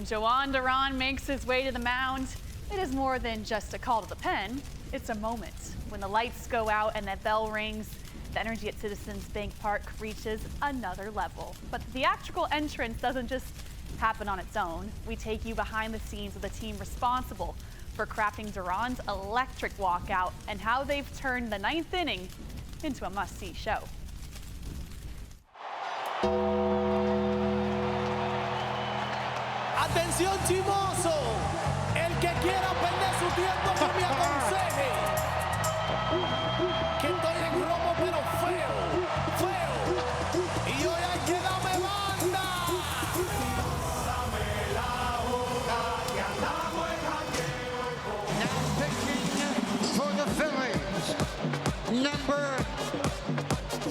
When Jhoan Duran makes his way to the mound, it is more than just a call to the pen. It's a moment. When the lights go out and that bell rings, the energy at Citizens Bank Park reaches another level. But the theatrical entrance doesn't just happen on its own. We take you behind the scenes of the team responsible for crafting Duran's electric walkout and how they've turned the ninth inning into a must-see show. Atención chimoso, el que quiera perder su tiempo que me aconseje, que estoy en romo pero feo, feo, y hoy hay que darme banda. Now pitching for the Phillies, number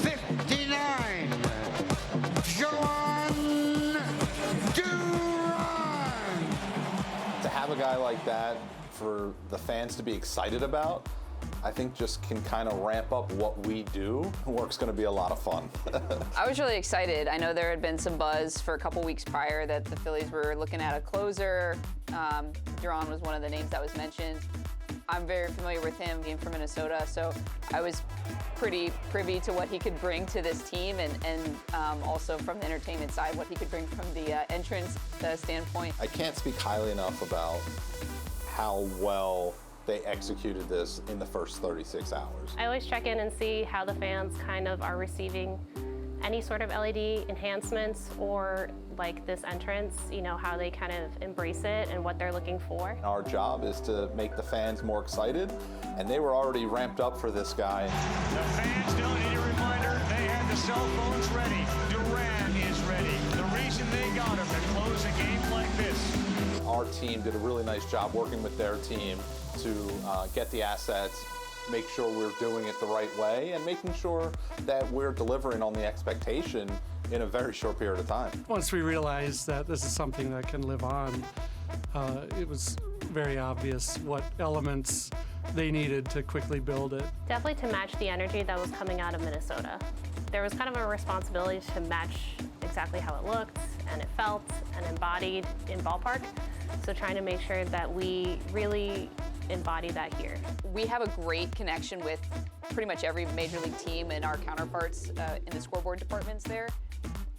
59, Jhoan Duran. To have a guy like that for the fans to be excited about, I think just can kind of ramp up what we do. Work's going to be a lot of fun. I was really excited. I know there had been some buzz for a couple weeks prior that the Phillies were looking at a closer. Duran was one of the names that was mentioned. I'm very familiar with him being from Minnesota, so I was pretty privy to what he could bring to this team and also from the entertainment side, what he could bring from the entrance standpoint. I can't speak highly enough about how well they executed this in the first 36 hours. I always check in and see how the fans kind of are receiving any sort of LED enhancements or like this entrance, you know, how they kind of embrace it and what they're looking for. Our job is to make the fans more excited, and they were already ramped up for this guy. The fans don't need a reminder. They had the cell phones ready. Duran is ready. The reason they got him to close a game like this. Our team did a really nice job working with their team to get the assets, make sure we're doing it the right way, and making sure that we're delivering on the expectation in a very short period of time. Once we realized that this is something that can live on, it was very obvious what elements they needed to quickly build it. Definitely to match the energy that was coming out of Minnesota. There was kind of a responsibility to match exactly how it looked and it felt and embodied in ballpark. So trying to make sure that we really embody that here. We have a great connection with pretty much every major league team and our counterparts in the scoreboard departments there.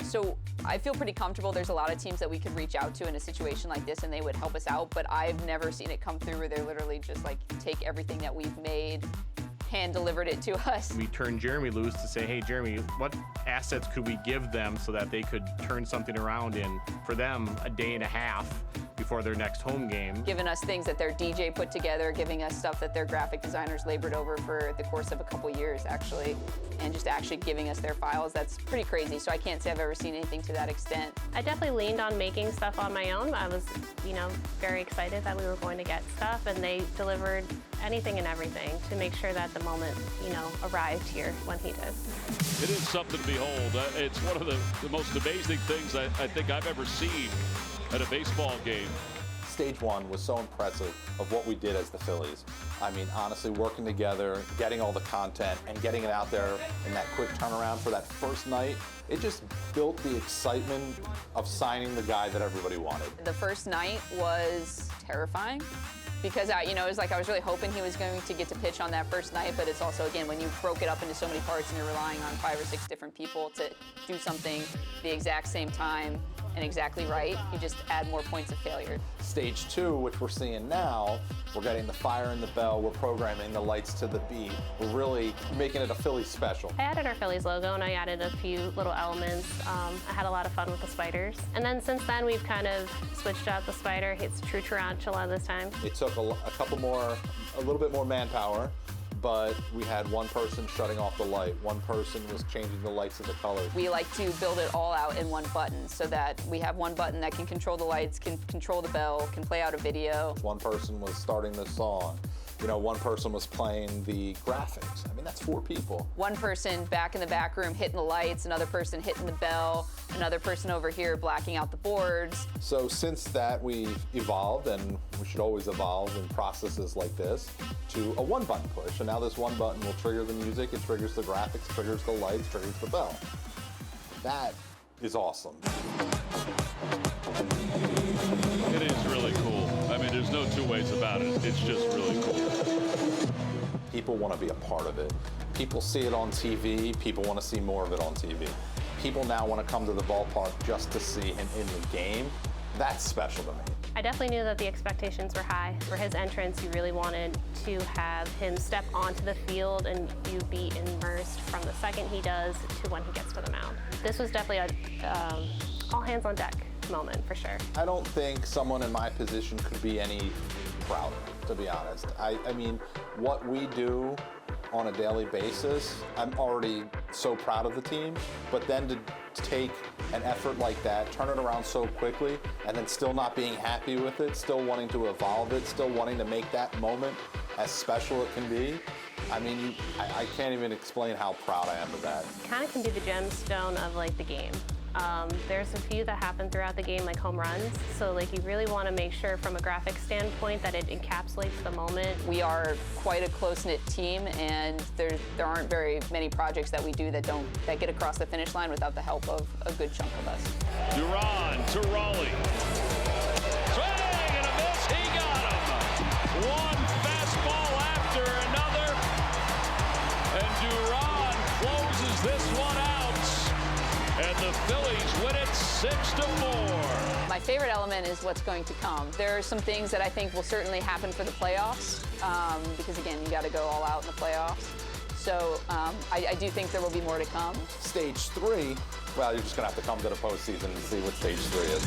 So I feel pretty comfortable. There's a lot of teams that we could reach out to in a situation like this and they would help us out, but I've never seen it come through where they're literally just like take everything that we've made, hand delivered it to us. We turned Jeremy loose to say, hey Jeremy, what assets could we give them so that they could turn something around in, for them, a day and a half before their next home game. Giving us things that their DJ put together, giving us stuff that their graphic designers labored over for the course of a couple years actually, and just actually giving us their files. That's pretty crazy, so I can't say I've ever seen anything to that extent. I definitely leaned on making stuff on my own. I was, you know, very excited that we were going to get stuff, and they delivered anything and everything to make sure that the moment, you know, arrived here when he did. It is something to behold. It's one of the most amazing things I think I've ever seen at a baseball game. Stage one was so impressive of what we did as the Phillies. I mean, honestly, working together, getting all the content, and getting it out there in that quick turnaround for that first night, it just built the excitement of signing the guy that everybody wanted. The first night was terrifying because it was like I was really hoping he was going to get to pitch on that first night, but it's also, again, when you broke it up into so many parts and you're relying on 5 or 6 different people to do something the exact same time and exactly right, you just add more points of failure. Stage two, which we're seeing now, we're getting the fire in the bell, we're programming the lights to the beat. We're really making it a Phillies special. I added our Phillies logo and I added a few little elements. I had a lot of fun with the spiders. And then since then we've kind of switched out the spider. It's true tarantula this time. It took a little bit more manpower, but we had one person shutting off the light. One person was changing the lights to the colors. We like to build it all out in one button so that we have one button that can control the lights, can control the bell, can play out a video. One person was starting the song. You know, one person was playing the graphics. I mean, that's 4 people. One person back in the back room hitting the lights, another person hitting the bell, another person over here blacking out the boards. So since that, we've evolved, and we should always evolve in processes like this, to a one-button push. And now this one button will trigger the music, it triggers the graphics, triggers the lights, triggers the bell. That is awesome. there's no two ways about it. It's just really cool. People want to be a part of it. People see it on TV. People want to see more of it on TV. People now want to come to the ballpark just to see him in the game. That's special to me. I definitely knew that the expectations were high. For his entrance, you really wanted to have him step onto the field and you be immersed from the second he does to when he gets to the mound. This was definitely a all hands on deck moment for sure. I don't think someone in my position could be any prouder, to be honest. I mean, what we do on a daily basis, I'm already so proud of the team, but then to take an effort like that, turn it around so quickly, and then still not being happy with it, still wanting to evolve it, still wanting to make that moment as special it can be. I mean, I can't even explain how proud I am of that. Kind of can be the gemstone of like the game. There's a few that happen throughout the game, like home runs. So like you really want to make sure from a graphic standpoint that it encapsulates the moment. We are quite a close-knit team, and there aren't very many projects that we do that get across the finish line without the help of a good chunk of us. Duran to Raleigh. Swing and a miss. He got him. One fastball after another. And Duran closes this one out. And the Phillies win it 6-4. My favorite element is what's going to come. There are some things that I think will certainly happen for the playoffs, because again, you got to go all out in the playoffs. So I do think there will be more to come. Stage 3, well, you're just going to have to come to the postseason and see what stage 3 is.